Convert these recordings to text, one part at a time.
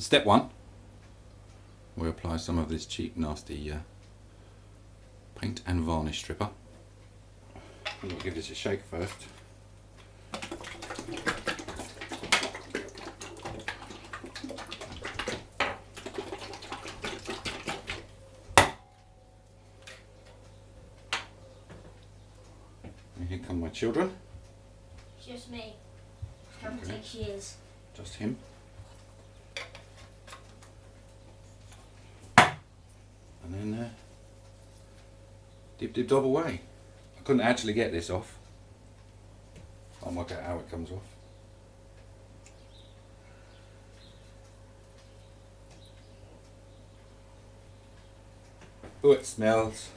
So step one, we apply some of this cheap nasty paint and varnish stripper. I'm going to give this a shake first. And here come my children. Just me. Come Okay. take years. Just him. And then dib dib dob away. I couldn't actually get this off. I'll work out how it comes off. Oh, it smells.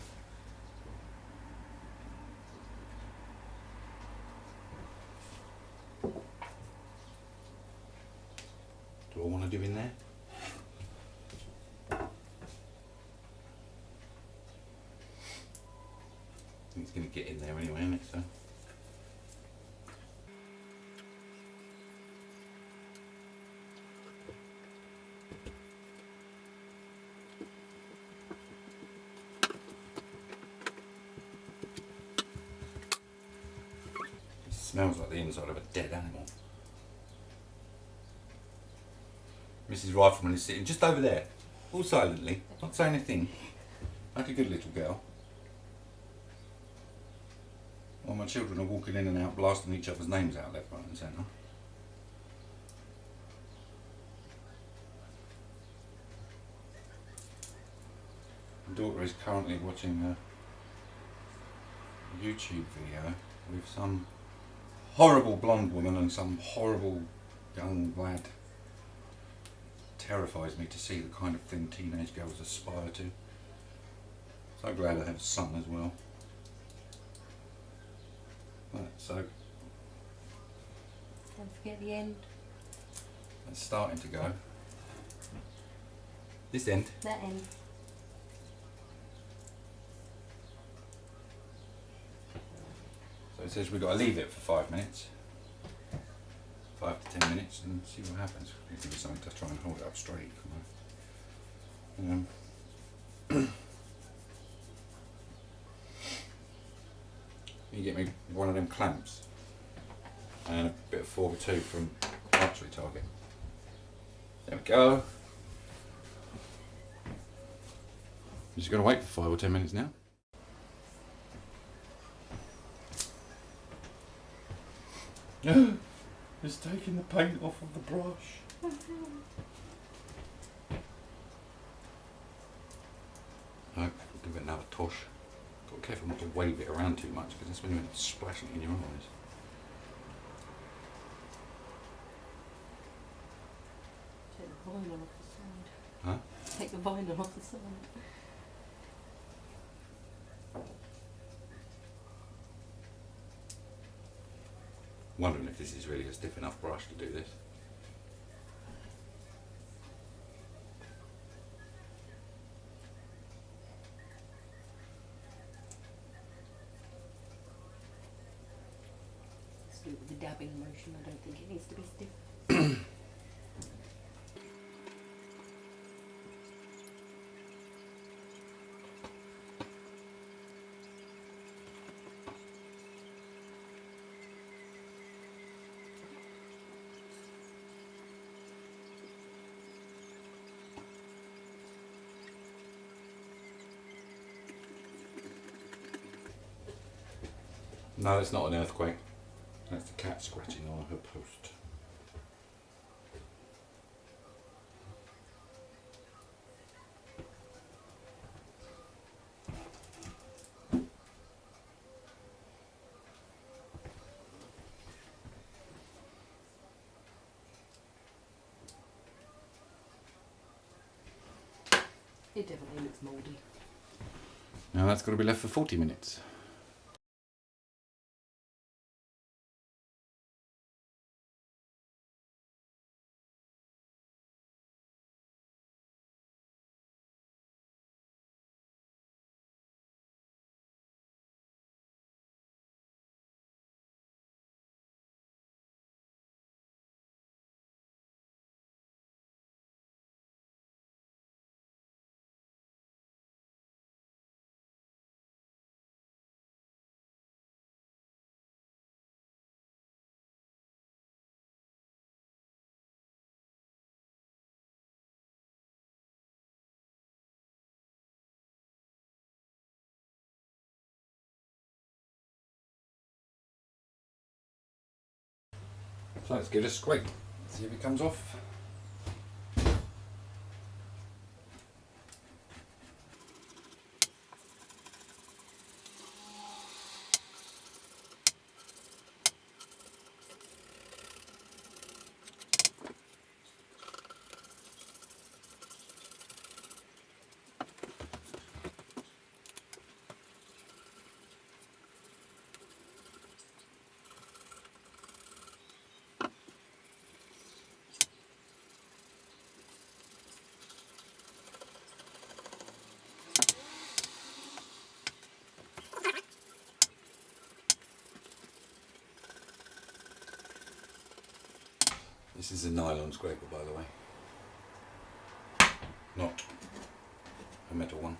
Do I want to do in there? I think it's going to get in there anyway, isn't it? So. It smells like the inside of a dead animal. Mrs. Rifleman is sitting just over there, all silently, not saying a thing, like a good little girl. While my children are walking in and out, blasting each other's names out left, right and centre. My daughter is currently watching a YouTube video with some horrible blonde woman and some horrible young lad. Terrifies me to see the kind of thing teenage girls aspire to. So glad I have a son as well. Right, so Don't forget the end. it's starting to go. This end. That end. So it says we've got to leave it for 5 minutes. 5 to 10 minutes and see what happens. I'll give you something to try and hold it up straight. You get me one of them clamps and a bit of 4x2 from archery target. There we go. I'm just going to wait for 5 or 10 minutes now. It's taking the paint off of the brush. No, give it another tosh. Got to be careful not to wave it around too much because that's when you end up splashing it in your eyes. Take the vinyl off the side. Huh? Take the vinyl off the side. Wondering if this is really a stiff enough brush to do this. Let's do it with the dabbing motion. I don't think it needs to be stiff. No, it's not an earthquake. That's the cat scratching on her post. It definitely looks mouldy. Now that's got to be left for 40 minutes. So let's give it a scrape, see if it comes off. This is a nylon scraper, by the way, not a metal one.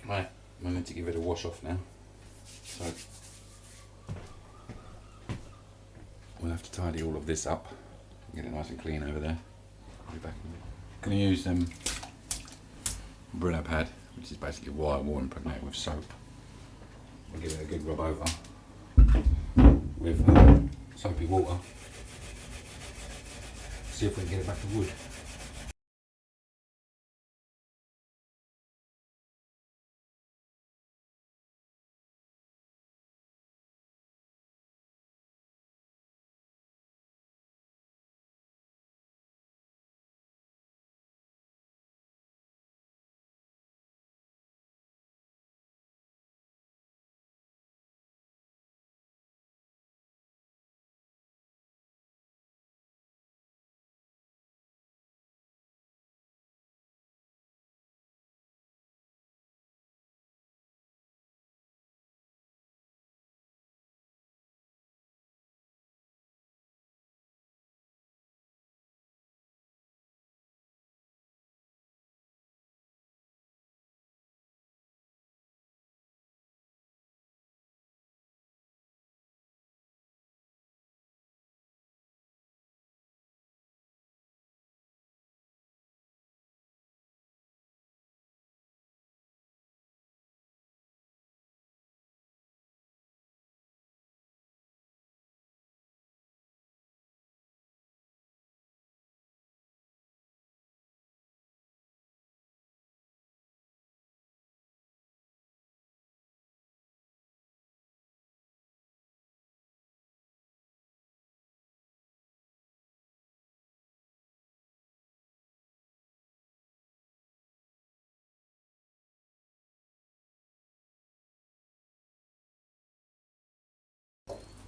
Right, I need to give it a wash off now. So we'll have to tidy all of this up, get it nice and clean over there. I'll be back in a minute. Going to use Brillo pad, which is basically wire wool impregnated with soap. We'll give it a good rub over with soapy water. See if we can get it back to wood.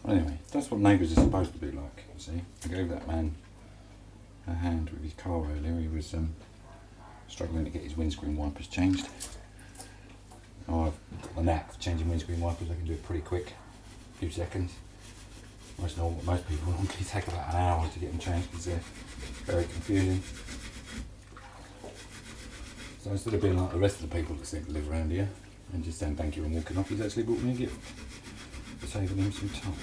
Anyway, that's what neighbours are supposed to be like, you see. I gave that man a hand with his car earlier. He was struggling to get his windscreen wipers changed. Oh, I've got the knack of changing windscreen wipers. I can do it pretty quick, a few seconds. Most people normally take about an hour to get them changed because they're very confusing. So instead of being like the rest of the people that seem to live around here and just saying thank you and walking off, he's actually brought me a gift, saving him some time.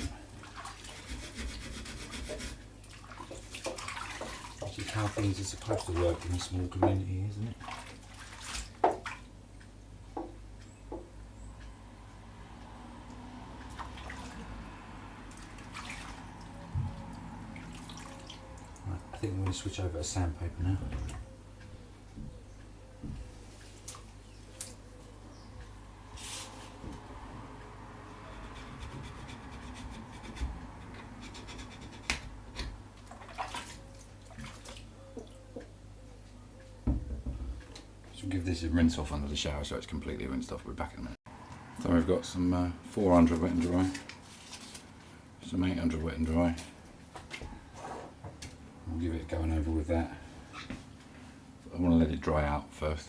Which is how things are supposed to work in a small community, isn't it? Right, I think I'm going to switch over to sandpaper now. give this a rinse off under the shower so it's completely rinsed off. We're back in a minute. So we've got some 400 wet and dry, some 800 wet and dry. We'll give it a going over with that. I want to let it dry out first.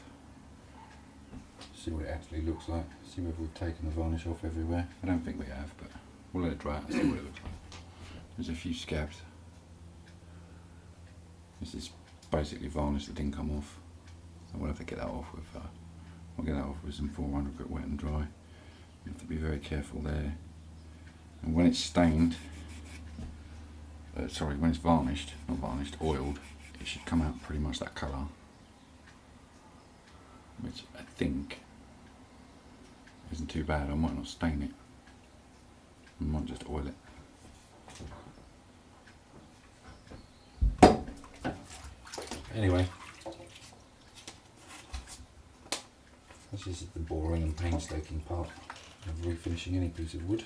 See what it actually looks like. See whether we've taken the varnish off everywhere. I don't think we have, but we'll let it dry out and see what it looks like. There's a few scabs. This is basically varnish that didn't come off. So we'll have to get that off with. We'll get that off with some 400 grit wet and dry. You have to be very careful there. And when it's stained, sorry, when it's varnished, not varnished, oiled, it should come out pretty much that colour. Which I think isn't too bad. I might not stain it. I might just oil it. Anyway, this is the boring and painstaking part of refinishing any piece of wood.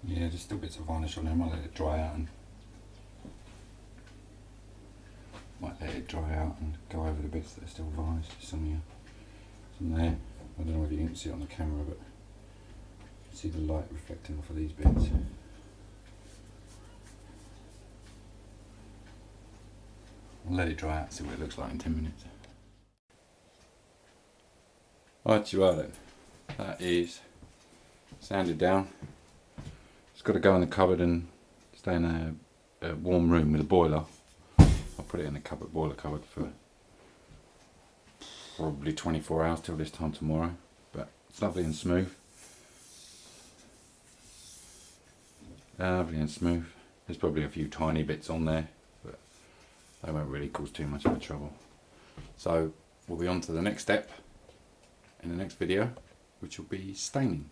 Yeah, there's still bits of varnish on there. I might let it dry out and go over the bits that are still varnished. Some here, some there. I don't know if you can see it on the camera, but you can see the light reflecting off of these bits. I'll let it dry out and see what it looks like in 10 minutes. Right, you are then. That is sanded down. It's got to go in the cupboard and stay in a warm room with a boiler. I'll put it in the boiler cupboard for probably 24 hours till this time tomorrow. But it's lovely and smooth. Lovely and smooth. There's probably a few tiny bits on there, but they won't really cause too much of a trouble. So we'll be on to the next step in the next video, which will be staining.